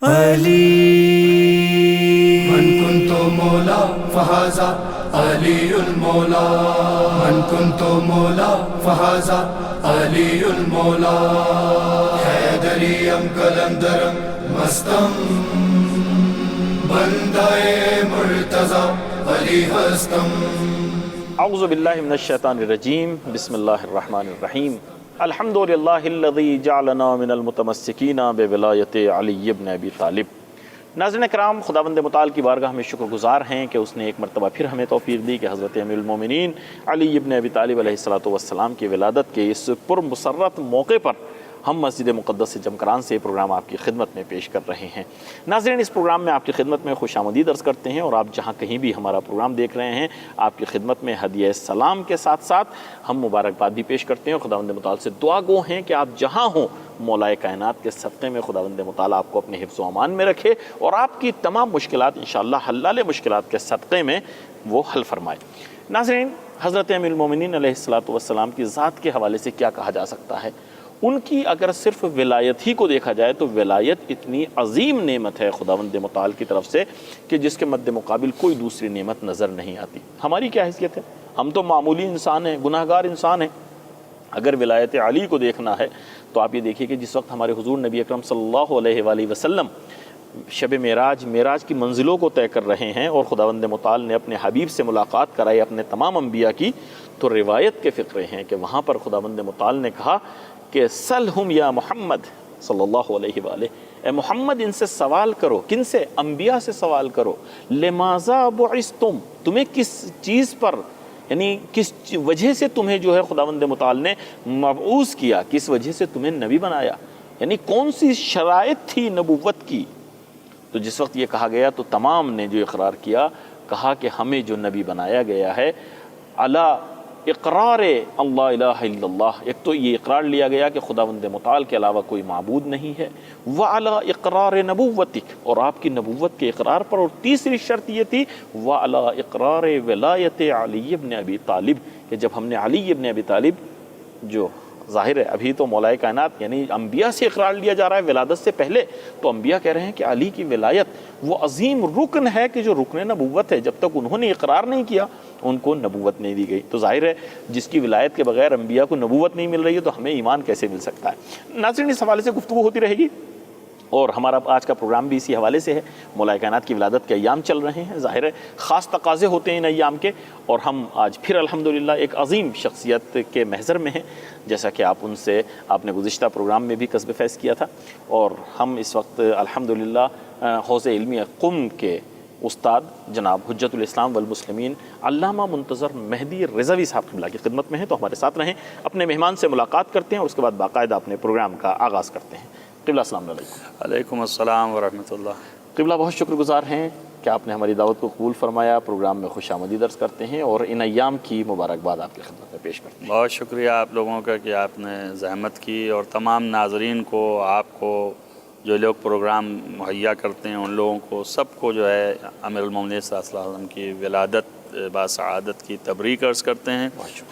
علی من كنت مولا فهذا علی المولا من كنت مولا فهذا علی المولا حیدریم کلندرم مستم بندائے مرتضی علی ہستم. اعوذ باللہ من الشیطان الرجیم. بسم اللہ الرحمن الرحیم. الحمد للہ الذی جعلنا من المتمسکین بولایت علی ابن ابی طالب. ناظرین کرام، خداوند متعال کی بارگاہ میں شکر گزار ہیں کہ اس نے ایک مرتبہ پھر ہمیں توفیق دی کہ حضرت امیر المومنین علی ابن ابی طالب علیہ السلام کی ولادت کے اس پر مسرت موقع پر ہم مسجد مقدس جمکران سے پروگرام آپ کی خدمت میں پیش کر رہے ہیں. ناظرین، اس پروگرام میں آپ کی خدمت میں خوش آمدید عرض کرتے ہیں، اور آپ جہاں کہیں بھی ہمارا پروگرام دیکھ رہے ہیں آپ کی خدمت میں ہدیہ سلام کے ساتھ ساتھ ہم مبارکباد بھی پیش کرتے ہیں، اور خداوند متعال سے دعا گو ہیں کہ آپ جہاں ہوں مولائے کائنات کے صدقے میں خداوند متعال آپ کو اپنے حفظ و امان میں رکھے اور آپ کی تمام مشکلات انشاءاللہ حلال مشکلات کے صدقے میں وہ حل فرمائے. ناظرین، حضرت امیر المومنین علیہ السلام کی ذات کے حوالے سے کیا کہا جا سکتا ہے؟ ان کی اگر صرف ولایت ہی کو دیکھا جائے تو ولایت اتنی عظیم نعمت ہے خداوند متعال کی طرف سے کہ جس کے مد مقابل کوئی دوسری نعمت نظر نہیں آتی. ہماری کیا حیثیت ہے؟ ہم تو معمولی انسان ہیں، گناہ گار انسان ہیں. اگر ولایت علی کو دیکھنا ہے تو آپ یہ دیکھیے کہ جس وقت ہمارے حضور نبی اکرم صلی اللہ علیہ وآلہ وسلم شب معراج کی منزلوں کو طے کر رہے ہیں اور خداوند متعال نے اپنے حبیب سے ملاقات کرائی اپنے تمام انبیاء کی، تو روایت کے فقرے ہیں کہ وہاں پر خداوند متعال نے کہا کہ سلہم یا محمد صلی اللہ علیہ وآلہ، اے محمد ان سے سوال کرو. کن سے؟ انبیاء سے سوال کرو. لماذا بعثتم، تمہیں کس چیز پر، یعنی کس وجہ سے تمہیں جو ہے خداوند متعال نے مبعوث کیا، کس وجہ سے تمہیں نبی بنایا، یعنی کون سی شرائط تھی نبوت کی. تو جس وقت یہ کہا گیا تو تمام نے جو اقرار کیا، کہا کہ ہمیں جو نبی بنایا گیا ہے علی اقرار اللہ الہ الا اللہ، ایک تو یہ اقرار لیا گیا کہ خداوند متعال کے علاوہ کوئی معبود نہیں ہے، وعلی اقرار نبوتک، اور آپ کی نبوت کے اقرار پر، اور تیسری شرط یہ تھی وعلی اقرار ولایت علی ابن ابی طالب، کہ جب ہم نے علی ابن ابی طالب، جو ظاہر ہے ابھی تو مولائے کائنات یعنی انبیاء سے اقرار لیا جا رہا ہے ولادت سے پہلے، تو انبیاء کہہ رہے ہیں کہ علی کی ولایت وہ عظیم رکن ہے کہ جو رکن نبوت ہے، جب تک انہوں نے اقرار نہیں کیا ان کو نبوت نہیں دی گئی. تو ظاہر ہے جس کی ولایت کے بغیر انبیاء کو نبوت نہیں مل رہی ہے تو ہمیں ایمان کیسے مل سکتا ہے؟ ناظرین، اس حوالے سے گفتگو ہوتی رہے گی، اور ہمارا آج کا پروگرام بھی اسی حوالے سے ہے. مولائے کائنات کی ولادت کے ایام چل رہے ہیں، ظاہر ہے خاص تقاضے ہوتے ہیں ان ایام کے، اور ہم آج پھر الحمدللہ ایک عظیم شخصیت کے محضر میں ہیں، جیسا کہ آپ نے گزشتہ پروگرام میں بھی کسب فیض کیا تھا. اور ہم اس وقت الحمدللہ حوض علمی قم کے استاد جناب حجت الاسلام والمسلمین علامہ منتظر مہدی رضوی صاحب قبلہ کی خدمت میں ہیں. تو ہمارے ساتھ رہیں، اپنے مہمان سے ملاقات کرتے ہیں اور اس کے بعد باقاعدہ اپنے پروگرام کا آغاز کرتے ہیں. قبلہ السلام علیکم. علیکم السلام ورحمۃ اللہ. قبلہ بہت شکر گزار ہیں کہ آپ نے ہماری دعوت کو قبول فرمایا. پروگرام میں خوش آمدید عرض کرتے ہیں اور ان ایام کی مبارکباد آپ کی خدمت میں پیش کرتے ہیں. بہت شکریہ آپ لوگوں کا کہ آپ نے زحمت کی، اور تمام ناظرین کو، آپ کو، جو لوگ پروگرام مہیا کرتے ہیں ان لوگوں کو، سب کو جو ہے امیر المومنین صلی اللہ علیہ وسلم کی ولادت باسعادت کی تبریک عرض کرتے ہیں.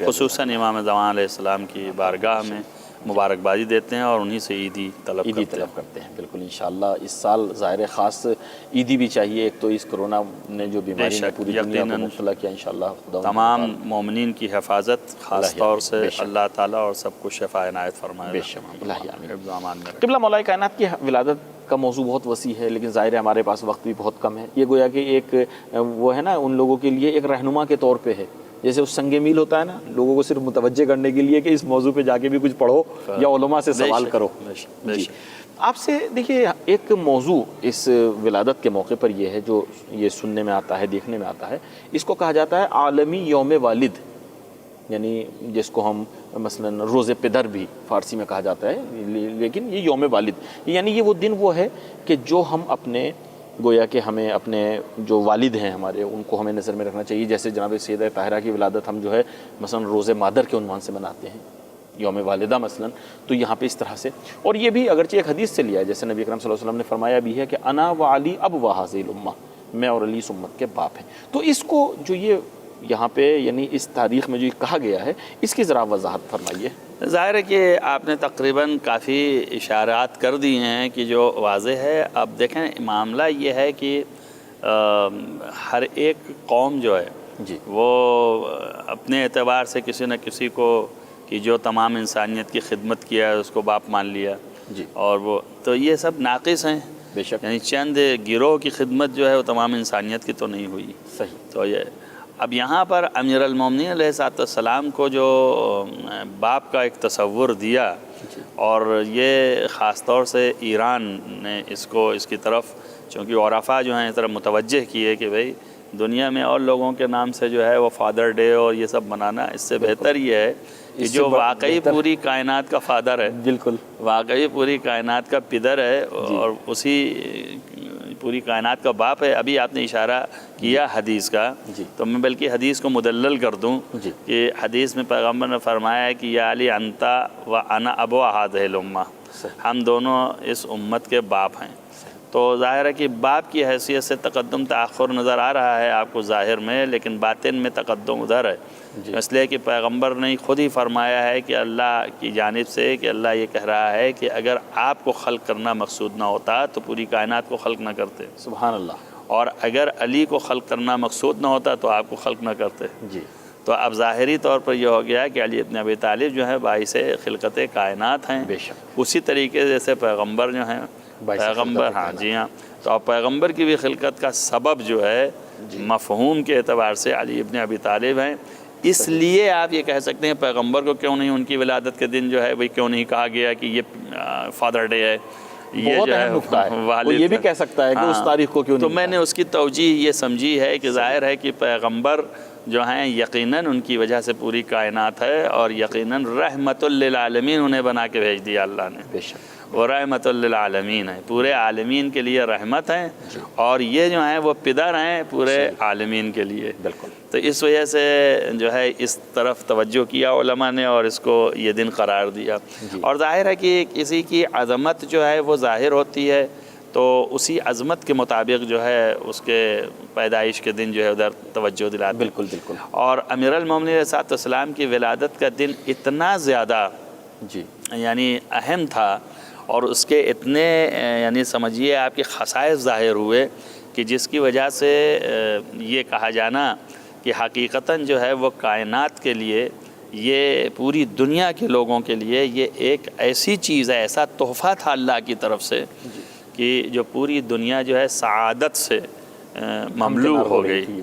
خصوصاً امام زمان علیہ السلام کی بارگاہ میں مبارکبادی دیتے ہیں اور انہی سے عیدی طلب کرتے ہیں. بالکل انشاءاللہ اس سال ظاہر خاص عیدی بھی چاہیے. ایک تو اس کرونا نے جو بیماری نے پوری دنیا کو مبتلا کیا، انشاءاللہ تمام مومنین کی حفاظت خاص طور سے اللہ تعالیٰ اور سب کو شفا عنایت فرمائے. قبلہ مولائے کائنات کی ولادت کا موضوع بہت وسیع ہے، لیکن ظاہر ہے ہمارے پاس وقت بھی بہت کم ہے. یہ گویا کہ ایک وہ ہے نا ان لوگوں کے لیے ایک رہنما کے طور پہ ہے، جیسے اس سنگ میل ہوتا ہے نا، لوگوں کو صرف متوجہ کرنے کے لیے کہ اس موضوع پہ جا کے بھی کچھ پڑھو یا علماء سے سوال کرو. جی آپ سے دیکھیے، ایک موضوع اس ولادت کے موقع پر یہ ہے جو یہ سننے میں آتا ہے، دیکھنے میں آتا ہے، اس کو کہا جاتا ہے عالمی یوم والد، یعنی جس کو ہم مثلا روز پدر بھی فارسی میں کہا جاتا ہے، لیکن یہ یوم والد، یعنی یہ وہ دن وہ ہے کہ جو ہم اپنے گویا کہ ہمیں اپنے جو والد ہیں ہمارے ان کو ہمیں نظر میں رکھنا چاہیے. جیسے جناب سیدہ طاہرہ کی ولادت ہم جو ہے مثلا روز مادر کے عنوان سے مناتے ہیں، یوم والدہ مثلا، تو یہاں پہ اس طرح سے. اور یہ بھی اگرچہ ایک حدیث سے لیا ہے، جیسے نبی اکرم صلی اللہ علیہ وسلم نے فرمایا بھی ہے کہ انا و علی اب و حاذی الامہ، میں اور علی اس امت کے باپ ہیں. تو اس کو جو یہ یہاں پہ یعنی اس تاریخ میں جو کہا گیا ہے اس کی ذرا وضاحت فرمائیے. ظاہر ہے کہ آپ نے تقریباً کافی اشارات کر دی ہیں کہ جو واضح ہے. اب دیکھیں معاملہ یہ ہے کہ ہر ایک قوم جو ہے جی وہ اپنے اعتبار سے کسی نہ کسی کو کہ جو تمام انسانیت کی خدمت کیا ہے اس کو باپ مان لیا. جی اور وہ تو یہ سب ناقص ہیں. بے شک یعنی چند گروہ کی خدمت جو ہے وہ تمام انسانیت کی تو نہیں ہوئی. صحیح. تو یہ اب یہاں پر امیر المومنین علیہ الصلوۃ والسلام کو جو باپ کا ایک تصور دیا اور یہ خاص طور سے ایران نے اس کی طرف چونکہ عرفاء جو ہیں اس طرف متوجہ کیے کہ بھئی دنیا میں اور لوگوں کے نام سے جو ہے وہ فادر ڈے اور یہ سب منانا اس سے بہتر یہ ہے کہ جو واقعی پوری کائنات کا فادر ہے, بالکل واقعی پوری کائنات کا پدر ہے اور اسی پوری کائنات کا باپ ہے. ابھی آپ نے اشارہ کیا حدیث کا, تو میں بلکہ حدیث کو مدلل کر دوں کہ حدیث میں پیغمبر نے فرمایا ہے کہ یا علی انتا و انا ابو ہذہ الامہ, ہم دونوں اس امت کے باپ ہیں. تو ظاہر ہے کہ باپ کی حیثیت سے تقدم تاخر نظر آ رہا ہے آپ کو ظاہر میں, لیکن باطن میں تقدم ادھر ہے. اس لیے کہ پیغمبر نے خود ہی فرمایا ہے کہ اللہ کی جانب سے کہ اللہ یہ کہہ رہا ہے کہ اگر آپ کو خلق کرنا مقصود نہ ہوتا تو پوری کائنات کو خلق نہ کرتے. سبحان اللہ. اور اگر علی کو خلق کرنا مقصود نہ ہوتا تو آپ کو خلق نہ کرتے. جی تو اب ظاہری طور پر یہ ہو گیا کہ علی ابن ابی طالب جو ہے باعث خلقت کائنات ہیں. بے شک. اسی طریقے جیسے پیغمبر جو ہیں پیغمبر, ہاں جی ہاں, تو اب پیغمبر کی بھی خلقت کا سبب جو ہے مفہوم کے اعتبار سے علی ابن ابی طالب ہیں. اس لیے آپ یہ کہہ سکتے ہیں پیغمبر کو کیوں نہیں ان کی ولادت کے دن جو ہے وہی کیوں نہیں کہا گیا کہ یہ فادر ڈے ہے, یہ بہت جو اہم نکتہ ہے. والد, وہ یہ بھی کہہ سکتا ہے کہ اس تاریخ کو کیوں نہیں. تو میں نے اس کی توجیہ یہ سمجھی ہے کہ ظاہر ہے کہ پیغمبر جو ہیں یقیناً ان کی وجہ سے پوری کائنات ہے اور یقیناً رحمت للعالمین انہیں بنا کے بھیج دیا اللہ نے. بے شک. وہ رحمت للعالمین ہیں, پورے عالمین کے لیے رحمت ہیں, اور یہ جو ہیں وہ پدر ہیں پورے عالمین کے لیے. بالکل. تو اس وجہ سے جو ہے اس طرف توجہ کیا علماء نے اور اس کو یہ دن قرار دیا. اور ظاہر ہے کہ کسی کی عظمت جو ہے وہ ظاہر ہوتی ہے تو اسی عظمت کے مطابق جو ہے اس کے پیدائش کے دن جو ہے ادھر توجہ دلاتے. بالکل بالکل. اور امیر المومنین علیہ الصلوۃ والسلام کی ولادت کا دن اتنا زیادہ یعنی اہم تھا اور اس کے اتنے یعنی سمجھیے آپ کے خصائص ظاہر ہوئے کہ جس کی وجہ سے یہ کہا جانا کہ حقیقتاً جو ہے وہ کائنات کے لیے, یہ پوری دنیا کے لوگوں کے لیے یہ ایک ایسی چیز ہے, ایسا تحفہ تھا اللہ کی طرف سے کہ جو پوری دنیا جو ہے سعادت سے مملوء ہو گئی,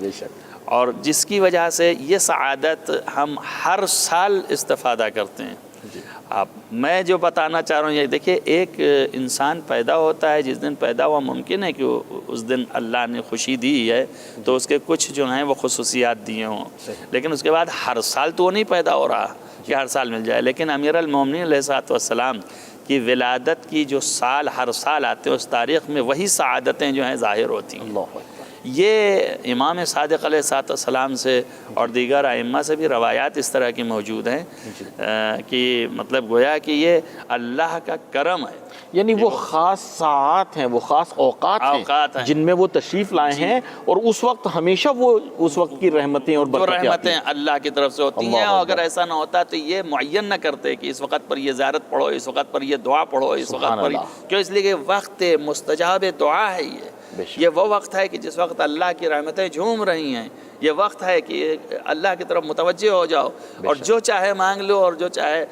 اور جس کی وجہ سے یہ سعادت ہم ہر سال استفادہ کرتے ہیں. اب میں جو بتانا چاہ رہا ہوں یہ دیکھیے, ایک انسان پیدا ہوتا ہے, جس دن پیدا ہوا ممکن ہے کہ اس دن اللہ نے خوشی دی ہے تو اس کے کچھ جو ہیں وہ خصوصیات دیے ہوں, لیکن اس کے بعد ہر سال تو وہ نہیں پیدا ہو رہا کہ ہر سال مل جائے. لیکن امیر المومنین علیہ الصلوۃ والسلام کی ولادت کی جو سال ہر سال آتے ہیں اس تاریخ میں وہی سعادتیں جو ہیں ظاہر ہوتی ہیں. یہ امام صادق علیہ الصلوۃ والسلام سے اور دیگر ائمہ سے بھی روایات اس طرح کی موجود ہیں کہ مطلب گویا کہ یہ اللہ کا کرم ہے, یعنی وہ خاص ساعات ہیں, وہ خاص اوقات ہیں جن میں وہ تشریف لائے ہیں, اور اس وقت ہمیشہ وہ اس وقت کی رحمتیں اور رحمتیں اللہ کی طرف سے ہوتی ہیں. اور اگر ایسا نہ ہوتا تو یہ معین نہ کرتے کہ اس وقت پر یہ زیارت پڑھو, اس وقت پر یہ دعا پڑھو, اس وقت پر کیوں, اس لیے کہ وقت مستجاب دعا ہے. یہ وہ وقت ہے کہ جس وقت اللہ کی رحمتیں جھوم رہی ہیں, یہ وقت ہے کہ اللہ کی طرف متوجہ ہو جاؤ اور جو چاہے مانگ لو اور جو چاہے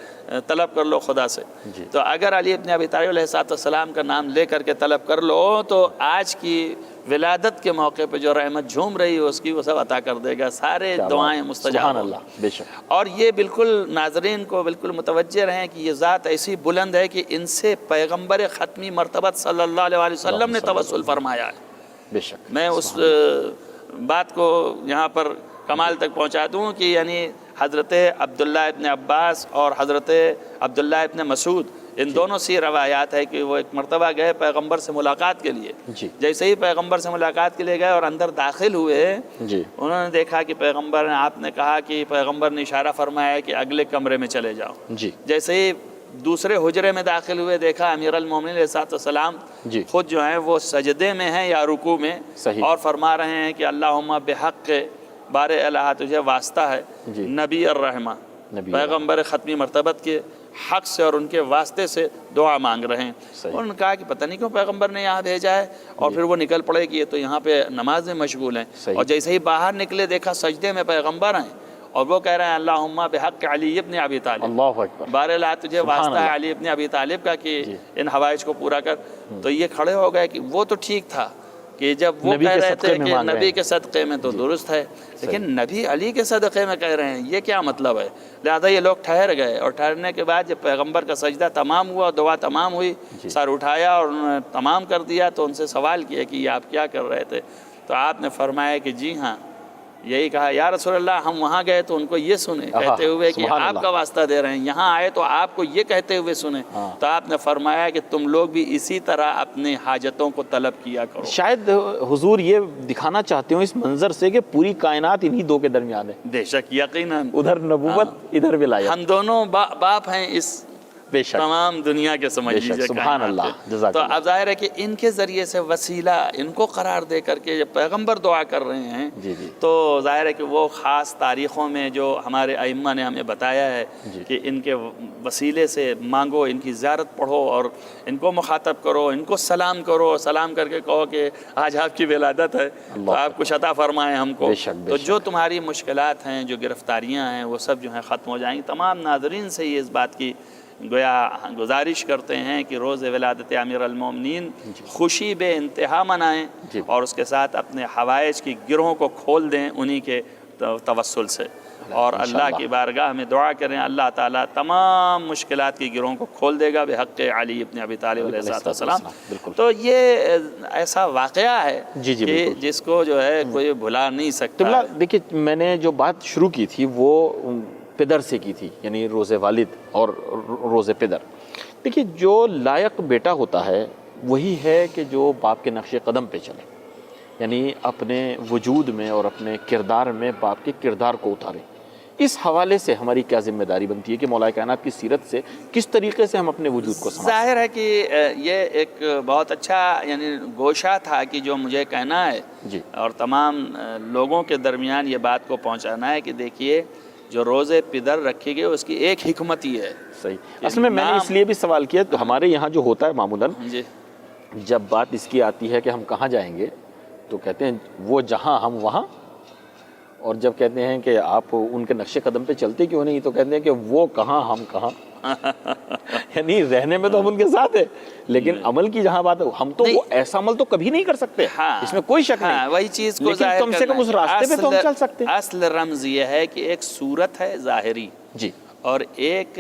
طلب کر لو خدا سے. تو اگر علی ابن ابی طالب علیہ السلام کا نام لے کر کے طلب کر لو تو آج کی ولادت کے موقع پہ جو رحمت جھوم رہی ہے اس کی وہ سب عطا کر دے گا, سارے دعائیں مستجاب. بے شک. اور یہ بالکل ناظرین کو بالکل متوجہ رہیں کہ یہ ذات ایسی بلند ہے کہ ان سے پیغمبر ختمی مرتبت صلی اللہ علیہ وسلم نے توسل فرمایا ہے. بے شک. میں اس بات کو یہاں پر کمال تک پہنچا دوں کہ یعنی حضرت عبداللہ ابن عباس اور حضرت عبداللہ ابن مسعود ان دونوں سی روایات ہے کہ وہ ایک مرتبہ گئے پیغمبر سے ملاقات کے لیے. جیسے ہی پیغمبر سے ملاقات کے لیے گئے اور اندر داخل ہوئے, انہوں نے دیکھا کہ پیغمبر نے, آپ نے کہا کہ پیغمبر نے اشارہ فرمایا کہ اگلے کمرے میں چلے جاؤ. جیسے ہی دوسرے حجرے میں داخل ہوئے دیکھا امیر المومنین علیہ السلام خود جو ہیں وہ سجدے میں ہیں یا رکوع میں, اور فرما رہے ہیں کہ اللہم بحق بار الہ تجھے واسطہ ہے نبی الرحمہ, نبی پیغمبر ختمی مرتبت کے حق سے اور ان کے واسطے سے دعا مانگ رہے ہیں. صحیح. اور انہوں نے کہا کہ پتہ نہیں کیوں پیغمبر نے یہاں بھیجا ہے, اور پھر وہ نکل پڑے کہ یہ تو یہاں پہ نماز میں مشغول ہیں. صحیح. اور جیسے ہی باہر نکلے دیکھا سجدے میں پیغمبر ہیں, اور وہ کہہ رہے ہیں اللہم بحق علی ابن ابی طالب, اللہ اکبر. بہرحال تجھے سبحان واسطہ ہے اللہ. علی ابن ابی طالب کا کہ جی. ان حوائج کو پورا کر. تو یہ کھڑے ہو گئے کہ وہ تو ٹھیک تھا کہ جب وہ نبی کہہ کے رہے صدقے تھے میں کہ مانگ رہے نبی ہیں. کے صدقے میں تو درست ہے, لیکن نبی علی کے صدقے میں کہہ رہے ہیں, یہ کیا مطلب ہے؟ لہذا یہ لوگ ٹھہر گئے, اور ٹھہرنے کے بعد جب پیغمبر کا سجدہ تمام ہوا, دعا تمام ہوئی, سر اٹھایا اور انہوں نے تمام کر دیا, تو ان سے سوال کیا کہ یہ آپ کیا کر رہے تھے؟ تو آپ نے فرمایا کہ جی ہاں, یہی کہا یا رسول اللہ ہم وہاں گئے تو ان کو یہ سنے کہتے ہوئے کہ سبحان آپ اللہ. کا واسطہ دے رہے ہیں, یہاں آئے تو آپ کو یہ کہتے ہوئے سنے. تو آپ نے فرمایا کہ تم لوگ بھی اسی طرح اپنی حاجتوں کو طلب کیا کرو. شاید حضور یہ دکھانا چاہتے ہوں اس منظر سے کہ پوری کائنات انہی دو کے درمیان ہے, بے شک یقیناً ادھر نبوت ادھر ولایت. ہم دونوں باپ ہیں اس بے شک. تمام دنیا کے, سمجھ بے شک. لیجیے سبحان کائنات اللہ. کے. جزاک تو اللہ. اب ظاہر ہے کہ ان کے ذریعے سے وسیلہ ان کو قرار دے کر کے جب پیغمبر دعا کر رہے ہیں, جی جی. تو ظاہر ہے کہ وہ خاص تاریخوں میں جو ہمارے ائمہ نے ہمیں بتایا ہے کہ ان کے وسیلے سے مانگو, ان کی زیارت پڑھو اور ان کو مخاطب کرو, ان کو سلام کرو, سلام کر کے کہو کہ آج آپ کی ولادت ہے تو آپ کچھ عطا فرمائیں ہم کو. بے شک, بے تو شک. جو تمہاری مشکلات ہیں, جو گرفتاریاں ہیں, وہ سب جو ہیں ختم ہو جائیں گی. تمام ناظرین سے یہ اس بات کی گویا گزارش کرتے ہیں کہ روز ولادت امیر المومنین خوشی بے انتہا منائیں, اور اس کے ساتھ اپنے حوائج کی گرہوں کو کھول دیں انہی کے توسل سے, اور اللہ کی بارگاہ میں دعا کریں. اللہ تعالیٰ تمام مشکلات کی گرہوں کو کھول دے گا بحق علی ابن ابی طالب علیہ السلام. تو یہ ایسا واقعہ ہے کہ جس کو جو ہے کوئی بھلا نہیں سکتا. دیکھیے میں نے جو بات شروع کی تھی وہ پدر سے کی تھی, یعنی روز والد اور روز پدر. دیکھیے جو لائق بیٹا ہوتا ہے وہی ہے کہ جو باپ کے نقش قدم پہ چلے, یعنی اپنے وجود میں اور اپنے کردار میں باپ کے کردار کو اتارے. اس حوالے سے ہماری کیا ذمہ داری بنتی ہے کہ مولا کائنات کی سیرت سے کس طریقے سے ہم اپنے وجود کو سمجھیں؟ ظاہر ہے کہ یہ ایک بہت اچھا یعنی گوشہ تھا کہ جو مجھے کہنا ہے جی. اور تمام لوگوں کے درمیان یہ بات کو پہنچانا ہے کہ دیکھیے جو روز پدر رکھی گئی اس کی ایک حکمت ہی ہے. صحیح. اصل میں نے اس لیے بھی سوال کیا, تو ہمارے یہاں جو ہوتا ہے معمولاً جی جب بات اس کی آتی ہے کہ ہم کہاں جائیں گے تو کہتے ہیں وہ جہاں ہم وہاں, اور جب کہتے ہیں کہ آپ ان کے نقش قدم پہ چلتے کیوں نہیں تو کہتے ہیں کہ وہ کہاں ہم کہاں. یعنی رہنے میں تو ہم ان کے ساتھ ہیں, لیکن عمل کی جہاں بات ہے ہم تو وہ ایسا عمل تو کبھی نہیں کر سکتے, اس میں کوئی شک نہیں. وہی چیز کو لیکن کم سے کم اس راستے پہ تو ہم چل سکتے ہیں. اصل رمز یہ ہے کہ ایک صورت ہے ظاہری جی, اور ایک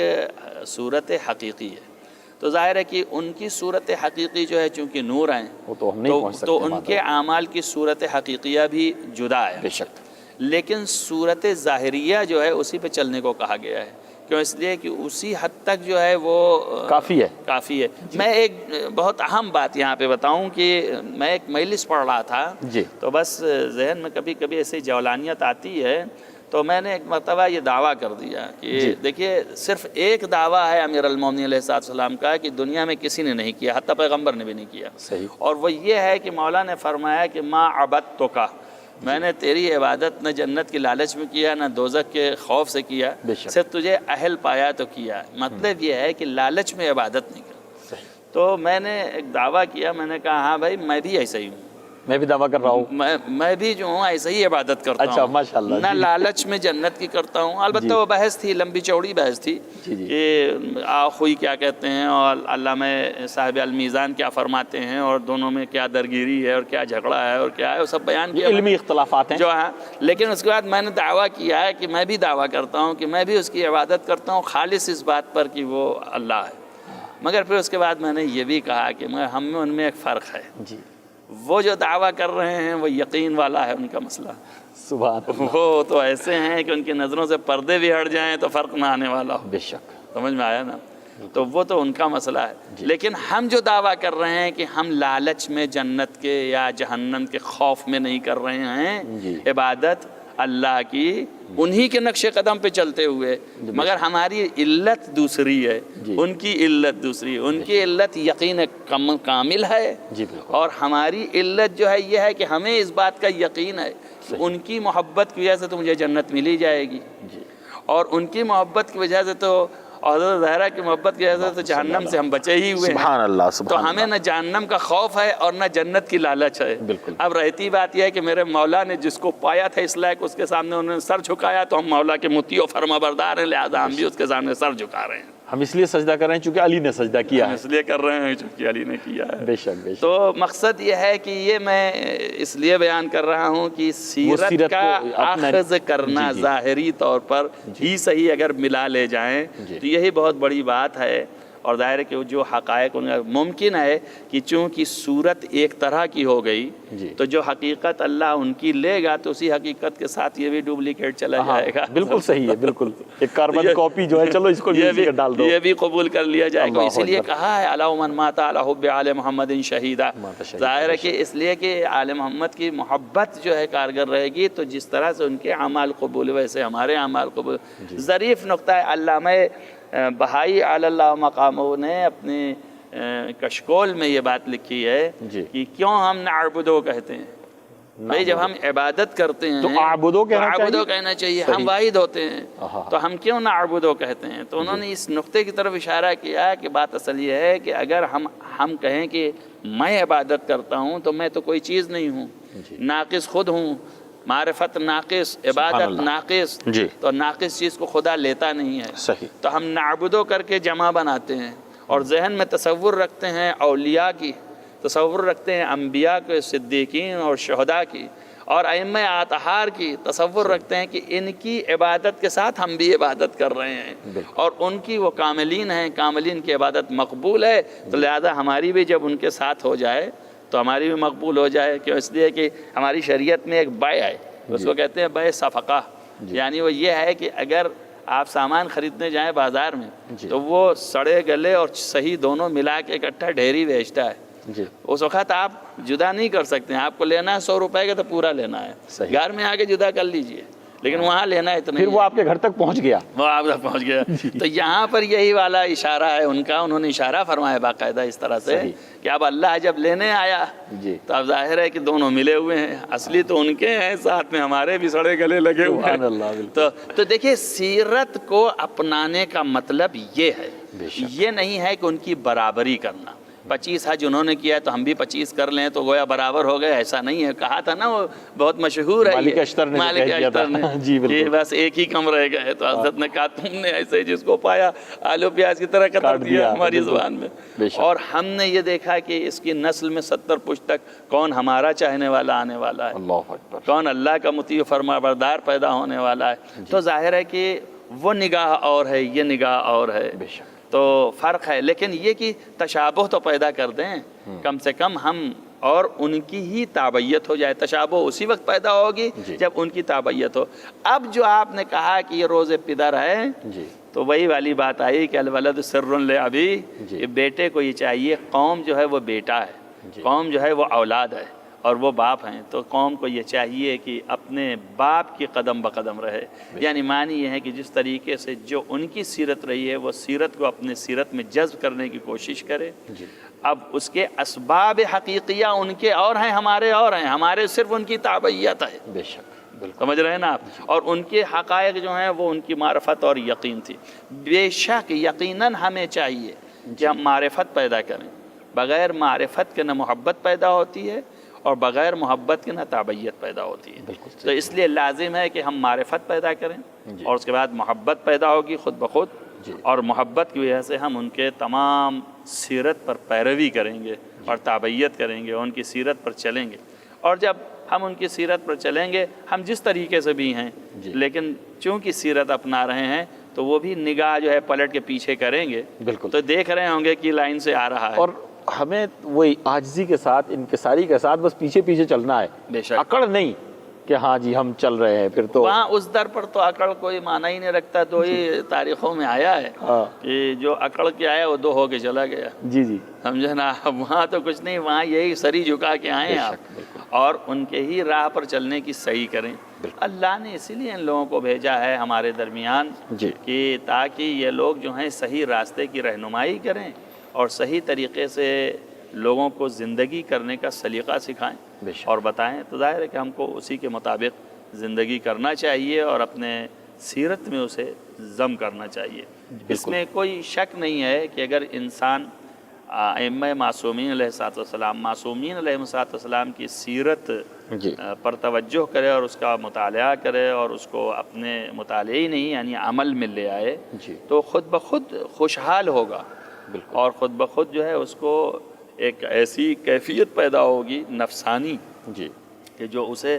صورت حقیقی ہے. تو ظاہر ہے کہ ان کی صورت حقیقی جو ہے چونکہ نور ہیں وہ تو ہم نہیں پہنچ سکتے, تو ان کے اعمال کی صورت حقیقیہ بھی جدا ہے بے شک. لیکن صورت ظاہریہ جو ہے اسی پہ چلنے کو کہا گیا ہے. کیوں؟ اس لیے کہ اسی حد تک جو ہے وہ کافی ہے. میں ایک بہت اہم بات یہاں پہ بتاؤں کہ میں ایک مجلس پڑھ رہا تھا جی, تو بس ذہن میں کبھی کبھی ایسی جولانیت آتی ہے, تو میں نے ایک مرتبہ یہ دعویٰ کر دیا کہ دیکھیے صرف ایک دعویٰ ہے امیر المومنین علیہ السلام کا کہ دنیا میں کسی نے نہیں کیا, حتیٰ پیغمبر نے بھی نہیں کیا. صحیح. اور وہ یہ ہے کہ مولا نے فرمایا کہ ما عبدتک, میں نے تیری عبادت نہ جنت کی لالچ میں کیا نہ دوزخ کے خوف سے کیا, صرف تجھے اہل پایا تو کیا. مطلب یہ ہے کہ لالچ میں عبادت نہیں کر. تو میں نے ایک دعویٰ کیا, میں نے کہا ہاں بھائی میں بھی ایسا ہی ہوں, میں بھی دعویٰ کر رہا ہوں, میں بھی جو ہوں ایسے ہی عبادت کرتا ہوں. اچھا ماشاءاللہ. نہ لالچ میں جنت کی کرتا ہوں. البتہ وہ بحث تھی, لمبی چوڑی بحث تھی کہ آخوئی کیا کہتے ہیں اور علامہ صاحب المیزان کیا فرماتے ہیں, اور دونوں میں کیا درگیری ہے اور کیا جھگڑا ہے اور کیا ہے, وہ سب بیان کیا, علمی اختلافات ہیں جو ہاں. لیکن اس کے بعد میں نے دعویٰ کیا ہے کہ میں بھی دعویٰ کرتا ہوں کہ میں بھی اس کی عبادت کرتا ہوں خالص اس بات پر کہ وہ اللہ ہے. مگر پھر اس کے بعد میں نے یہ بھی کہا کہ ہم میں ان میں ایک فرق ہے. جی, وہ جو دعویٰ کر رہے ہیں وہ یقین والا ہے ان کا مسئلہ. سبحان اللہ. وہ تو ایسے ہیں کہ ان کی نظروں سے پردے بھی ہٹ جائیں تو فرق نہ آنے والا ہو. بے شک. سمجھ میں آیا نا. تو وہ تو ان کا مسئلہ ہے. لیکن ہم جو دعویٰ کر رہے ہیں کہ ہم لالچ میں جنت کے یا جہنم کے خوف میں نہیں کر رہے ہیں, عبادت اللہ کی انہی کے نقش قدم پہ چلتے ہوئے, مگر ہماری علت دوسری ہے, ان کی علت دوسری. ان کی علت یقین کامل ہے, اور ہماری علت جو ہے یہ ہے کہ ہمیں اس بات کا یقین ہے ان کی محبت کی وجہ سے تو مجھے جنت ملی جائے گی. اور ان کی محبت کی وجہ سے تو حضرت زہرا کی محبت کی وجہ سے تو جہنم سے ہم بچے ہی ہوئے ہیں. سبحان اللہ تو سبحان ہمیں اللہ. نہ جہنم کا خوف ہے اور نہ جنت کی لالچ ہے. بالکل. اب رہتی بات یہ ہے کہ میرے مولا نے جس کو پایا تھا اس لائق اس کے سامنے انہوں نے سر جھکایا تو ہم مولا کے مطیع و فرما بردار ہیں، لہذا ہم بھی اس کے سامنے سر جھکا رہے ہیں. ہم اس لیے سجدہ کر رہے ہیں چونکہ علی نے سجدہ کیا ہے. اس لیے کر رہے ہیں چونکہ علی نے کیا ہے. بے شک بے شک. تو مقصد یہ ہے کہ یہ میں اس لیے بیان کر رہا ہوں کہ سیرت سیرت کا کو اپنا- اخذ کرنا جی جی. ظاہری طور پر ہی صحیح اگر ملا لے جائیں جی. تو یہی بہت بڑی بات ہے. اور ظاہر ہے کہ جو حقائق ان کا ممکن ہے کہ چونکہ صورت ایک طرح کی ہو گئی جی. تو جو حقیقت اللہ ان کی لے گا تو اسی حقیقت کے ساتھ یہ بھی ڈپلیکیٹ چلا ہاں، جائے گا. بالکل صحیح ہے بالکل. ایک کاربن یہ- کاپی جو ہے چلو اس کو بھی یہ اسی کا ڈال دو. یہ بھی قبول کر لیا جائے گا. اللہ اسی لیے اکبر. کہا ہے علی من مات علی حب آل محمد شہیدہ. مات شہیدہ. ظاہر ہے کہ اس لیے کہ آل محمد کی محبت جو ہے کارگر رہے گی تو جس طرح سے ان کے اعمال قبول ویسے ہمارے اعمال قبول. ظریف نقطہ ہے. علامہ بہائی علی اللہ مقامہ نے اپنی کشکول میں یہ بات لکھی ہے جی. کہ کیوں ہم نعبدو کہتے ہیں. بھئی جب ہم عبادت کرتے ہیں تو اعبدو کہنا چاہیے؟ اعبدو کہنا چاہیے. صحیح. ہم واحد ہوتے ہیں آہا. تو ہم کیوں نعبدو کہتے ہیں. تو انہوں نے اس نقطے کی طرف اشارہ کیا کہ بات اصل یہ ہے کہ اگر ہم کہیں کہ میں عبادت کرتا ہوں تو میں تو کوئی چیز نہیں ہوں. جی. ناقص خود ہوں. معرفت ناقص، عبادت اللہ. ناقص. جی. تو ناقص چیز کو خدا لیتا نہیں ہے. صحیح. تو ہم نعبدو کر کے جمع بناتے ہیں اور ذہن میں تصور رکھتے ہیں اولیاء کی، تصور رکھتے ہیں انبیاء کے، صدیقین اور شہداء کی اور ائمہ اطہار کی. تصور رکھتے ہیں کہ ان کی عبادت کے ساتھ ہم بھی عبادت کر رہے ہیں بالکل. اور ان کی وہ کاملین ہیں، کاملین کی عبادت مقبول ہے تو لہذا ہماری بھی جب ان کے ساتھ ہو جائے تو ہماری بھی مقبول ہو جائے. کیوں؟ اس لیے کہ ہماری شریعت میں ایک بیع ہے، اس کو کہتے ہیں بیع صفقہ. یعنی وہ یہ ہے کہ اگر آپ سامان خریدنے جائیں بازار میں جی. تو وہ سڑے گلے اور صحیح دونوں ملا کے اکٹھا ڈھیری بیچتا ہے. جی. اس وقت آپ جدا نہیں کر سکتے ہیں. آپ کو لینا ہے 100 روپے کا تو پورا لینا ہے. صحیح. گھر میں آ کے جدا کر لیجئے لیکن وہاں لینا اتنا پھر ہی وہ ہے. آپ کے گھر تک پہنچ گیا. وہ آپ تک پہنچ گیا. تو یہاں پر یہی والا اشارہ ہے ان کا. انہوں نے اشارہ فرمایا باقاعدہ اس طرح سے صحیح. کہ اب اللہ جب لینے آیا جی. تو اب ظاہر ہے کہ دونوں ملے ہوئے ہیں. اصلی تو ان کے ہیں، ساتھ میں ہمارے بھی سڑے گلے لگے ہوئے سبحان ہیں. اللہ بالکل. تو دیکھیے سیرت کو اپنانے کا مطلب یہ ہے، بے شک. یہ نہیں ہے کہ ان کی برابری کرنا. 25 حج انہوں نے کیا تو ہم بھی 25 کر لیں تو گویا برابر ہو گئے. ایسا نہیں ہے. کہا تھا نا وہ بہت مشہور ہے مالک اشتر نے مالک کہہ دیا تھا. اشتر نے جی بالکل. کہ بس ایک ہی کم رہ گئے تو حضرت نے کہا تم نے ایسے جس کو پایا آلو پیاز کی طرح کتر کاٹ دیا دیا ہماری بالکل. زبان میں. بے شک. اور ہم نے یہ دیکھا کہ اس کی نسل میں 70 پشت تک کون ہمارا چاہنے والا آنے والا ہے، اللہ اکبر. کون اللہ کا مطیع فرما بردار پیدا ہونے والا ہے. تو ظاہر ہے کہ وہ نگاہ اور ہے، یہ نگاہ اور ہے. بے شک. تو فرق ہے. لیکن یہ کہ تشابہ تو پیدا کر دیں کم سے کم ہم اور ان کی ہی تابعیت ہو جائے. تشابہ اسی وقت پیدا ہوگی جی. جب ان کی تابعیت ہو. اب جو آپ نے کہا کہ یہ روز پدر ہے جی. تو وہی والی بات آئی کہ الولد سر لابی. جی. یہ بیٹے کو یہ چاہیے. قوم جو ہے وہ بیٹا ہے، جی. قوم جو ہے وہ اولاد ہے اور وہ باپ ہیں. تو قوم کو یہ چاہیے کہ اپنے باپ کی قدم بقدم رہے. یعنی معنی یہ ہے کہ جس طریقے سے جو ان کی سیرت رہی ہے وہ سیرت کو اپنے سیرت میں جذب کرنے کی کوشش کرے. جی. اب اس کے اسباب حقیقیہ ان کے اور ہیں، ہمارے اور ہیں. ہمارے صرف ان کی تابعیت ہے. بے شک بالکل. سمجھ رہے ہیں نا آپ. اور ان کے حقائق جو ہیں وہ ان کی معرفت اور یقین تھی. بے شک یقیناً ہمیں چاہیے کہ ہم معرفت پیدا کریں. بغیر معرفت کے نہ محبت پیدا ہوتی ہے اور بغیر محبت کے نہ تابعیت پیدا ہوتی ہے. بالکل. تو اس لیے لازم ہے کہ ہم معرفت پیدا کریں جی. اور اس کے بعد محبت پیدا ہوگی خود بخود. جی. اور محبت کی وجہ سے ہم ان کے تمام سیرت پر پیروی کریں گے اور تابعیت کریں گے، ان کی سیرت پر چلیں گے. اور جب ہم ان کی سیرت پر چلیں گے، ہم جس طریقے سے بھی ہیں جی. لیکن چونکہ سیرت اپنا رہے ہیں تو وہ بھی نگاہ جو ہے پلٹ کے پیچھے کریں گے. بالکل. تو دیکھ رہے ہوں گے کہ لائن سے آ رہا ہے. اور ہمیں وہی عاجزی کے ساتھ، انکساری کے ساتھ بس پیچھے پیچھے چلنا ہے. بے شک. اکڑ نہیں کہ ہاں جی ہم چل رہے ہیں. پھر تو وہاں اس در پر تو اکڑ کوئی معنی ہی نہیں رکھتا. تو یہ تاریخوں میں آیا ہے ہاں. کہ جو اکڑ کے آیا وہ 2 ہو کے چلا گیا. جی جی. سمجھے نا. وہاں تو کچھ نہیں، وہاں یہی سری جھکا کے آئے ہیں بے شک، آپ بالکل. اور ان کے ہی راہ پر چلنے کی صحیح کریں. اللہ نے اسی لیے ان لوگوں کو بھیجا ہے ہمارے درمیان جی. کہ تاکہ یہ لوگ جو ہیں صحیح راستے کی رہنمائی کریں اور صحیح طریقے سے لوگوں کو زندگی کرنے کا سلیقہ سکھائیں بے شک. اور بتائیں. تو ظاہر ہے کہ ہم کو اسی کے مطابق زندگی کرنا چاہیے اور اپنے سیرت میں اسے ضم کرنا چاہیے۔ اس میں کوئی شک نہیں ہے کہ اگر انسان ائمہ معصومین علیہ السلام، معصومین علیہ السلام کی سیرت جی پر توجہ کرے اور اس کا مطالعہ کرے اور اس کو اپنے مطالعے ہی نہیں یعنی عمل میں لے آئے جی تو خود بخود خوشحال ہوگا، بالکل، اور خود بخود جو ہے اس کو ایک ایسی کیفیت پیدا ہوگی نفسانی جی کہ جو اسے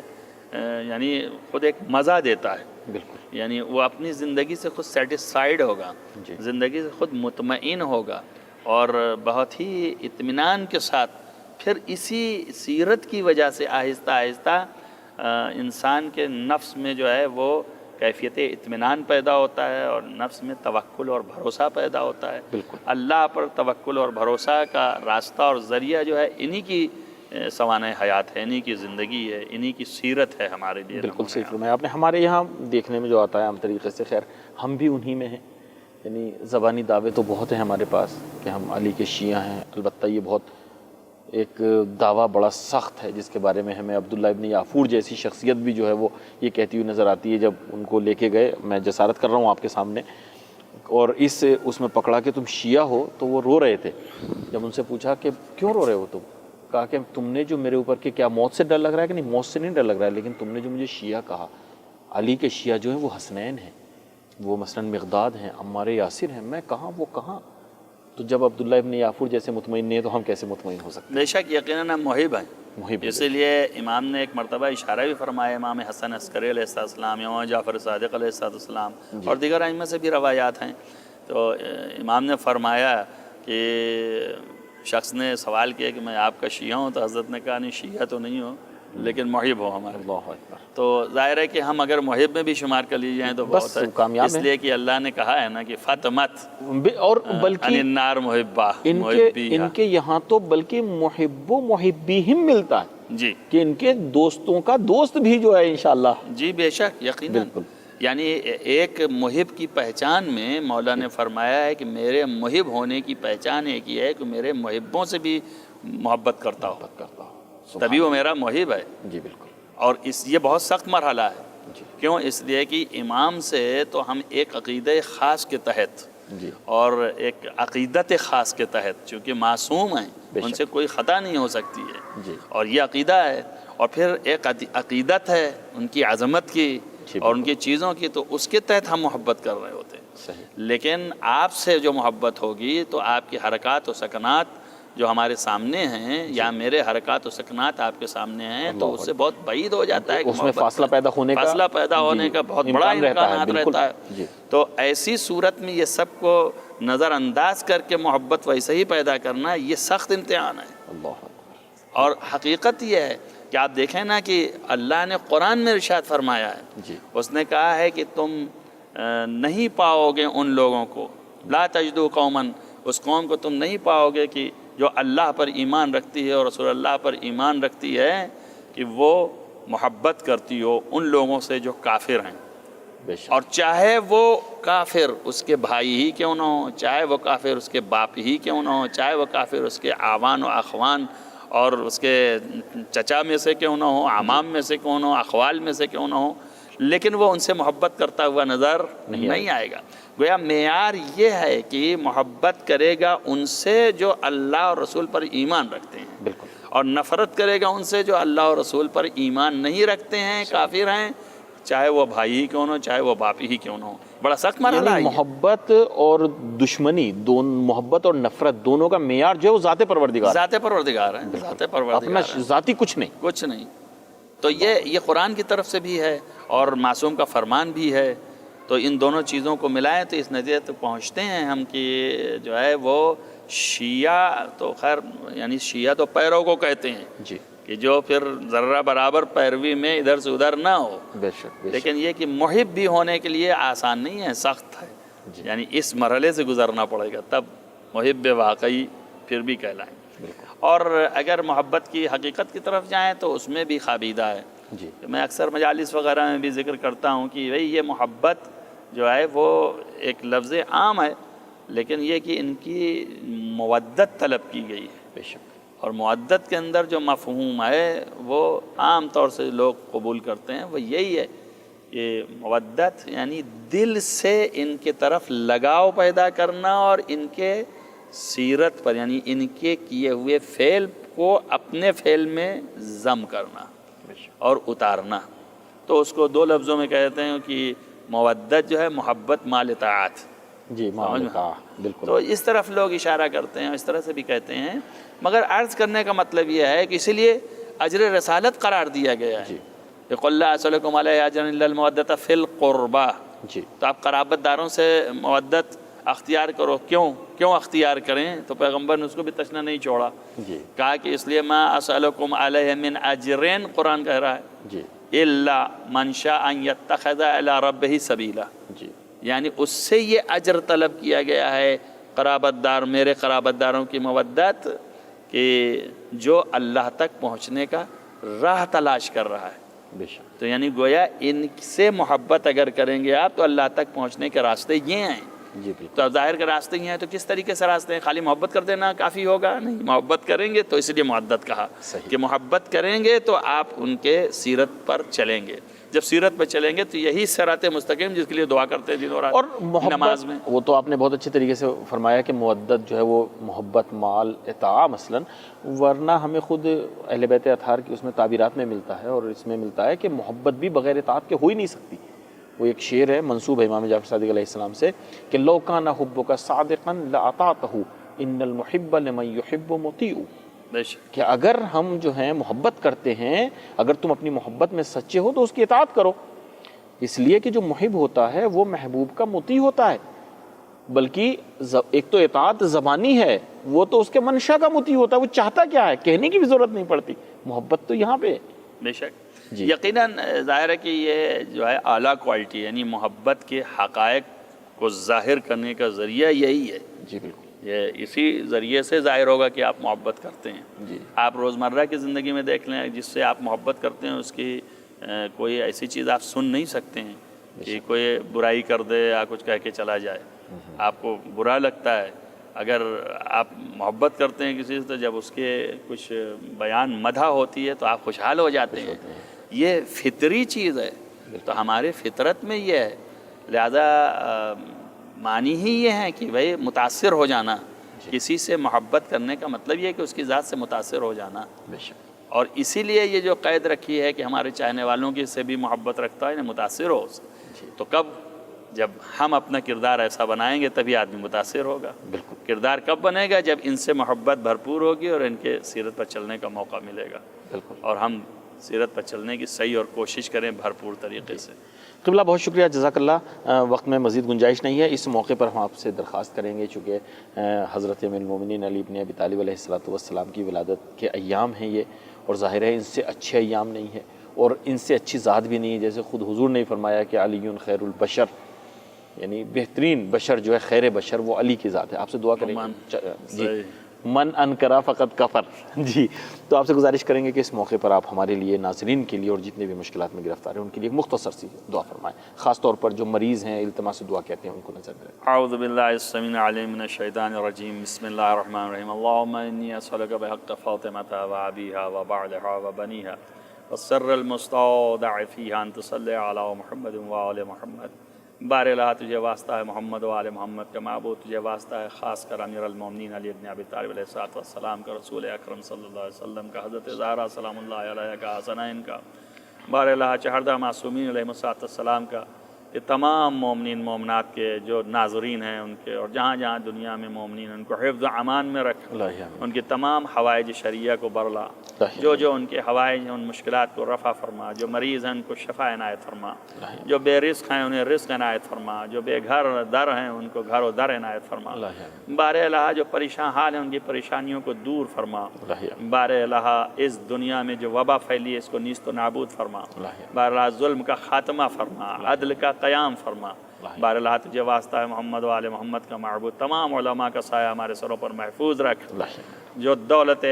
یعنی خود ایک مزہ دیتا ہے، بالکل، یعنی وہ اپنی زندگی سے خود سیٹسفائیڈ ہوگا، جی زندگی سے خود مطمئن ہوگا، اور بہت ہی اطمینان کے ساتھ پھر اسی سیرت کی وجہ سے آہستہ آہستہ انسان کے نفس میں جو ہے وہ کیفیت اطمینان پیدا ہوتا ہے، اور نفس میں توکل اور بھروسہ پیدا ہوتا ہے۔ بالکل، اللہ پر توکل اور بھروسہ کا راستہ اور ذریعہ جو ہے انہی کی سوانح حیات ہے، انہی کی زندگی ہے، انہی کی سیرت ہے ہمارے لیے۔ بالکل صحیح فرمایا آپ نے۔ ہمارے یہاں دیکھنے میں جو آتا ہے عام طریقے سے، خیر ہم بھی انہی میں ہیں، یعنی زبانی دعوے تو بہت ہیں ہمارے پاس کہ ہم علی کے شیعہ ہیں، البتہ یہ بہت ایک دعویٰ بڑا سخت ہے جس کے بارے میں ہمیں عبداللہ ابن یافور جیسی شخصیت بھی جو ہے وہ یہ کہتی ہوئی نظر آتی ہے جب ان کو لے کے گئے، میں جسارت کر رہا ہوں آپ کے سامنے، اور اس میں پکڑا کہ تم شیعہ ہو، تو وہ رو رہے تھے۔ جب ان سے پوچھا کہ کیوں رو رہے ہو تم، کہا کہ تم نے جو میرے اوپر کہ کیا موت سے ڈر لگ رہا ہے، کہ نہیں موت سے نہیں ڈر لگ رہا ہے، لیکن تم نے جو مجھے شیعہ کہا، علی کے شیعہ جو ہیں وہ حسنین ہیں، وہ مثلاً مقداد ہیں، عمار یاسر ہیں، میں کہاں وہ کہاں؟ تو جب عبداللہ ابن یافور جیسے مطمئن نہیں ہے تو ہم کیسے مطمئن ہو سکتے ہیں؟ بے شک یقیناً ہم محب ہیں، محب ہیں۔ اسی لیے امام نے ایک مرتبہ اشارہ بھی فرمایا، امام حسن عسکری علیہ السلام، امام جعفر صادق علیہ السلام اور دیگر ائمہ سے بھی روایات ہیں، تو امام نے فرمایا کہ شخص نے سوال کیا کہ میں آپ کا شیعہ ہوں، تو حضرت نے کہا نہیں شیعہ تو نہیں ہوں لیکن محب ہو ہمارے۔ اللہ اکبر۔ تو ظاہر ہے کہ ہم اگر محب میں بھی شمار کر لیے جائیں تو بس بہت ہے، کامیاب اس ہیں۔ لیے کہ اللہ نے کہا ہے نا کہ فاطمت اور عن بلکہ النار محبہ ان کے یہاں تو بلکہ محب و محبیہم ملتا ہے جی کہ ان کے دوستوں کا دوست بھی جو ہے انشاءاللہ۔ جی بے شک یقیناً، بالکل۔ یعنی ایک محب کی پہچان میں مولا نے فرمایا ہے کہ میرے محب ہونے کی پہچان ایک یہ ہے کہ میرے محبوں سے بھی محبت کرتا ہو، کرتا ہوں، تبھی وہ میرا محب ہے۔ جی بالکل، اور یہ بہت سخت مرحلہ ہے، جی کیوں؟ اس لیے کہ امام سے تو ہم ایک عقیدہ خاص کے تحت جی اور ایک عقیدت خاص کے تحت، چونکہ معصوم ہیں بے ان شک۔ سے کوئی خطا نہیں ہو سکتی ہے، جی اور یہ عقیدہ ہے، اور پھر ایک عقیدت ہے ان کی عظمت کی جی اور ان بالکل۔ کی چیزوں کی، تو اس کے تحت ہم محبت کر رہے ہوتے ہیں۔ صحیح، لیکن آپ سے جو محبت ہوگی تو آپ کی حرکات و سکنات جو ہمارے سامنے ہیں یا میرے حرکات و سکنات آپ کے سامنے ہیں تو اس سے بہت بعید ہو جاتا ہے کہ اس میں محبت فاصلہ پیدا ہونے کا فاصلہ پیدا ہونے کا بہت بڑا امکانات بالکل۔ رہتا ہے۔ جی تو ایسی صورت میں یہ سب کو نظر انداز کر کے محبت ویسے ہی پیدا کرنا یہ سخت امتحان ہے، اللہ اکبر۔ اور حقیقت یہ ہے کہ آپ دیکھیں نا کہ اللہ نے قرآن میں ارشاد فرمایا ہے، جی اس نے کہا ہے کہ تم نہیں پاؤ گے ان لوگوں کو، لا تجدو قومن، اس قوم کو تم نہیں پاؤ گے کہ جو اللہ پر ایمان رکھتی ہے اور رسول اللہ پر ایمان رکھتی ہے کہ وہ محبت کرتی ہو ان لوگوں سے جو کافر ہیں، بے شک، اور چاہے وہ کافر اس کے بھائی ہی کیوں نہ ہو، چاہے وہ کافر اس کے باپ ہی کیوں نہ ہو، چاہے وہ کافر اس کے آوان و اخوان اور اس کے چچا میں سے کیوں نہ ہو، عمام میں سے کیوں نہ ہو، اخوال میں سے کیوں نہ ہو، لیکن وہ ان سے محبت کرتا ہوا نظر نہیں آئے گا۔ گویا معیار یہ ہے کہ محبت کرے گا ان سے جو اللہ اور رسول پر ایمان رکھتے ہیں، بالکل، اور نفرت کرے گا ان سے جو اللہ اور رسول پر ایمان نہیں رکھتے ہیں، کافر ہیں، چاہے وہ بھائی ہی کیوں نہ ہو، چاہے وہ باپ ہی کیوں نہ ہو۔ بڑا سخت مرحلہ ہے یعنی یہ۔ محبت اور دشمنی محبت اور نفرت دونوں کا معیار جو ہے وہ ذات پروردگار ہے، ذات پروردگار ہیں، ذات اپنا پروردگار ہیں، ذاتی کچھ نہیں۔ کچھ نہیں۔ تو یہ قرآن کی طرف سے بھی ہے اور معصوم کا فرمان بھی ہے، تو ان دونوں چیزوں کو ملائیں تو اس نتیجے تک پہنچتے ہیں ہم کہ جو ہے وہ شیعہ تو خیر یعنی شیعہ تو پیروں کو کہتے ہیں جی کہ جو پھر ذرہ برابر پیروی میں ادھر سے ادھر نہ ہو، بے شک، بے شک، لیکن یہ کہ محب بھی ہونے کے لیے آسان نہیں ہے، سخت ہے، جی یعنی اس مرحلے سے گزرنا پڑے گا تب محب واقعی پھر بھی کہلائیں۔ بالکل، اور اگر محبت کی حقیقت کی طرف جائیں تو اس میں بھی خوابیدہ ہے۔ جی میں اکثر مجالس وغیرہ میں بھی ذکر کرتا ہوں کہ بھئی یہ محبت جو ہے وہ ایک لفظ عام ہے، لیکن یہ کہ ان کی مودت طلب کی گئی ہے، بے شک، اور مودت کے اندر جو مفہوم ہے وہ عام طور سے لوگ قبول کرتے ہیں وہ یہی ہے یہ مودت یعنی دل سے ان کے طرف لگاؤ پیدا کرنا اور ان کے سیرت پر یعنی ان کے کیے ہوئے فعل کو اپنے فعل میں ضم کرنا اور اتارنا. تو اس کو 2 لفظوں میں کہتے ہیں کہ مودت جو ہے محبت مال اطاعت. جی بالکل. تو اس طرف لوگ اشارہ کرتے ہیں، اس طرح سے بھی کہتے ہیں، مگر عرض کرنے کا مطلب یہ ہے کہ اسی لیے اجر رسالت قرار دیا گیا ہے. قل لا اسألکم علیہ اجرا الا المودۃ فی القربى. جی تو آپ قرابت داروں سے مودت اختیار کرو. کیوں اختیار کریں؟ تو پیغمبر نے اس کو بھی تشنہ نہیں چھوڑا. جی کہا کہ اس لیے ما اسألکم علیہ من اجرین قرآن کہہ رہا ہے جی الا من شاء ان یتخذ الی ربہ سبیلا. جی یعنی اس سے یہ اجر طلب کیا گیا ہے قرابت دار، میرے قرابت داروں کی مودت، کہ جو اللہ تک پہنچنے کا راہ تلاش کر رہا ہے. بے شک. تو یعنی گویا ان سے محبت اگر کریں گے آپ تو اللہ تک پہنچنے کے راستے یہ ہیں. جی بالکل. تو اب ظاہر کے راستے یہ ہیں، تو کس طریقے سے راستے ہیں؟ خالی محبت کر دینا کافی ہوگا نہیں، محبت کریں گے تو اس لیے مودت کہا صحیح. کہ محبت کریں گے تو آپ ان کے سیرت پر چلیں گے. جب سیرت پر چلیں گے تو یہی صراط مستقیم جس کے لیے دعا کرتے ہیں دن اور رات اور نماز محبت میں. وہ تو آپ نے بہت اچھے طریقے سے فرمایا کہ مودت جو ہے وہ محبت مال اطاع مثلا، ورنہ ہمیں خود اہل بیت اطہار کی اس میں تعبیرات میں ملتا ہے اور اس میں ملتا ہے کہ محبت بھی بغیر اطاعت کے ہو ہی نہیں سکتی. وہ ایک شعر ہے منسوب ہے امام جعفر صادق علیہ السلام سے کہ لو کان حبک صادقا لاطعته ان المحب لمن يحب مطیع. بے شک. کہ اگر ہم جو ہیں محبت کرتے ہیں، اگر تم اپنی محبت میں سچے ہو تو اس کی اطاعت کرو. اس لیے کہ جو محب ہوتا ہے وہ محبوب کا مطیع ہوتا ہے، بلکہ ایک تو اطاعت زبانی ہے، وہ تو اس کے منشا کا مطیع ہوتا ہے. وہ چاہتا کیا ہے کہنے کی بھی ضرورت نہیں پڑتی. محبت تو یہاں پہ ہے. بے شک. جی. یقیناً ظاہر ہے کہ یہ جو ہے اعلیٰ کوالٹی یعنی محبت کے حقائق کو ظاہر کرنے کا ذریعہ یہی ہے. جی بالکل. یہ اسی ذریعے سے ظاہر ہوگا کہ آپ محبت کرتے ہیں. جی. آپ روزمرہ کی زندگی میں دیکھ لیں، جس سے آپ محبت کرتے ہیں اس کی کوئی ایسی چیز آپ سن نہیں سکتے ہیں کہ کوئی برائی کر دے یا کچھ کہہ کے چلا جائے. آپ کو برا لگتا ہے. اگر آپ محبت کرتے ہیں کسی سے تو جب اس کے کچھ بیان مدح ہوتی ہے تو آپ خوشحال ہو جاتے ہیں. یہ فطری چیز ہے. تو ہمارے فطرت میں یہ ہے. لہذا معنی ہی یہ ہے کہ بھائی متاثر ہو جانا. کسی سے محبت کرنے کا مطلب یہ ہے کہ اس کی ذات سے متاثر ہو جانا. بے شک. اور اسی لیے یہ جو قید رکھی ہے کہ ہمارے چاہنے والوں کی سے بھی محبت رکھتا ہے متاثر ہو. تو کب؟ جب ہم اپنا کردار ایسا بنائیں گے تبھی آدمی متاثر ہوگا. بالکل. کردار کب بنے گا؟ جب ان سے محبت بھرپور ہوگی اور ان کے سیرت پر چلنے کا موقع ملے گا. بالکل. اور ہم سیرت پر چلنے کی صحیح اور کوشش کریں بھرپور طریقے سے. قبلہ بہت شکریہ، جزاک اللہ. وقت میں مزید گنجائش نہیں ہے. اس موقع پر ہم آپ سے درخواست کریں گے، چونکہ حضرت امیر المومنین علی بن ابی طالب علیہ السلام کی ولادت کے ایام ہیں یہ، اور ظاہر ہے ان سے اچھے ایام نہیں ہے اور ان سے اچھی ذات بھی نہیں ہے. جیسے خود حضور نے فرمایا کہ علی خیر البشر، یعنی بہترین بشر جو ہے، خیر بشر وہ علی کی ذات ہے. آپ سے دعا کریں گے. جی. من انکرا فقط کفر. جی. تو آپ سے گزارش کریں گے کہ اس موقع پر آپ ہمارے لیے، ناظرین کے لیے اور جتنے بھی مشکلات میں گرفتار ہیں ان کے لیے ایک مختصر سی دعا فرمائیں. خاص طور پر جو مریض ہیں، التماس دعا کہتے ہیں، ان کو نظر میں رکھیں. اعوذ باللہ السمیع العلیم من الشیطان الرجیم. بسم اللہ الرحمن الرحیم. اللہم انی اسألک بحق فاطمة وابیہا وبعلہا وبنیہا والسر المستودع فیہا ان تصلی علی محمد وآل محمد. بار الہ تجھے واسطہ ہے محمد و آل محمد کا معبود، تجھے واسطہ ہے خاص کر امیر المومنین علی بن ابی طالب علیہ السلام کا، رسول اکرم صلی اللہ علیہ وسلم کا، حضرت زہرا سلام اللہ علیہ کا، حسنین کا، بار الہ چہردہ معصومین علیہ السلام کا، یہ تمام مومنین مومنات کے جو ناظرین ہیں ان کے، اور جہاں جہاں دنیا میں مومنین ان کو حفظ و امان میں رکھ، ان کے تمام حوائج شرعیہ کو برلا، جو ان کے حوائج ہیں ان مشکلات کو رفع فرما، جو مریض ہیں ان کو شفا عنایت فرما، جو بے رزق ہیں انہیں رزق عنایت فرما، جو بے گھر در ہیں ان کو گھر و در عنایت فرما. بار الہ جو پریشان حال ہیں ان کی پریشانیوں کو دور فرما. بار الہ اس دنیا میں جو وبا پھیلی ہے اس کو نیست و نابود فرما. بار الہ ظلم کا خاتمہ فرما، عدل کا قیام فرما. بار الہ تجھے واسطہ ہے محمد و آل محمد کا معبود، تمام علماء کا سایہ ہمارے سروں پر محفوظ رکھ. جو دولت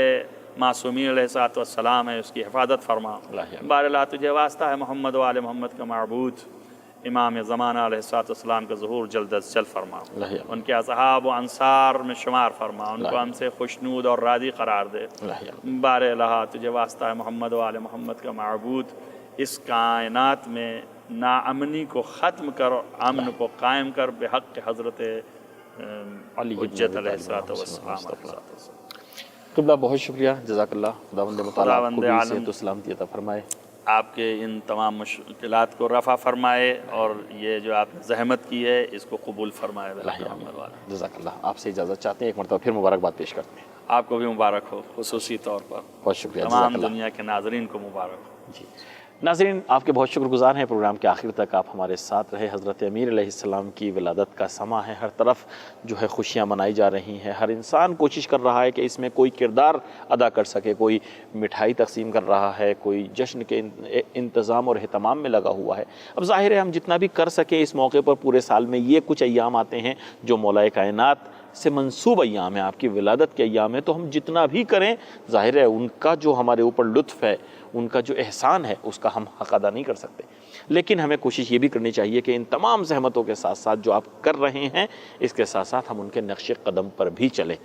معصومین علیہ السلام ہے اس کی حفاظت فرما. بار الہ تجھے واسطہ ہے محمد و آل محمد کا معبود، امام زمانہ علیہ السلام کا ظہور جلد از جلد فرما. ان کے اصحاب و انصار میں شمار فرما، ان کو ہم سے خوشنود اور راضی قرار دے. بار الہ تجھے واسطہ ہے محمد و آل محمد کا معبود، اس کائنات میں ناامنی کو ختم کر اور امن کو قائم کر بحق حضرت حجت علیہ السلام۔ قبلہ بہت شکریہ، جزاک اللہ، خداوند متعالی آپ کو بھی صحت و سلامتی عطا فرمائے، آپ کے ان تمام مشکلات کو رفع فرمائے اور یہ جو آپ نے زحمت کی ہے اس کو قبول فرمائے۔ جزاک اللہ۔ آپ سے اجازت چاہتے ہیں، ایک مرتبہ پھر مبارکباد پیش کرتے ہیں۔ آپ کو بھی مبارک ہو، خصوصی طور پر بہت شکریہ، تمام دنیا کے ناظرین کو مبارک ہو۔ جی ناظرین، آپ کے بہت شکر گزار ہیں، پروگرام کے آخر تک آپ ہمارے ساتھ رہے۔ حضرت امیر علیہ السلام کی ولادت کا سماں ہے، ہر طرف جو ہے خوشیاں منائی جا رہی ہیں، ہر انسان کوشش کر رہا ہے کہ اس میں کوئی کردار ادا کر سکے، کوئی مٹھائی تقسیم کر رہا ہے، کوئی جشن کے انتظام اور اہتمام میں لگا ہوا ہے۔ اب ظاہر ہے ہم جتنا بھی کر سکیں اس موقع پر، پورے سال میں یہ کچھ ایام آتے ہیں جو مولا کائنات سے منسوب ایام ہیں، آپ کی ولادت کے ایام ہیں، تو ہم جتنا بھی کریں ظاہر ہے ان کا جو ہمارے اوپر لطف ہے، ان کا جو احسان ہے، اس کا ہم حق ادا نہیں کر سکتے۔ لیکن ہمیں کوشش یہ بھی کرنی چاہیے کہ ان تمام زحمتوں کے ساتھ ساتھ جو آپ کر رہے ہیں، اس کے ساتھ ساتھ ہم ان کے نقش قدم پر بھی چلیں۔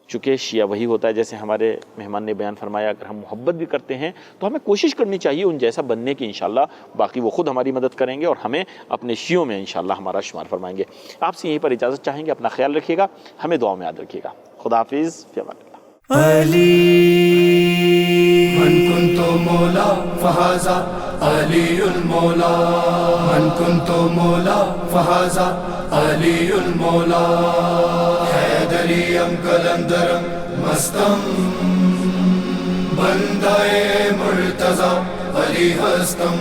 چونکہ شیعہ وہی ہوتا ہے، جیسے ہمارے مہمان نے بیان فرمایا، اگر ہم محبت بھی کرتے ہیں تو ہمیں کوشش کرنی چاہیے ان جیسا بننے کی، انشاءاللہ باقی وہ خود ہماری مدد کریں گے اور ہمیں اپنے شیعوں میں انشاءاللہ ہمارا شمار فرمائیں گے۔ آپ سے یہیں پر اجازت چاہیں گے، اپنا خیال رکھیے گا، ہمیں دعاؤں میں یاد رکھیے گا۔ خدا حافظ، فی امان اللہ۔ من كنت مولا فهذا علي المولى، من كنت مولا فهذا علي المولى، حیدریم کلندرم مستم، بندہ مرتضی علی ہستم۔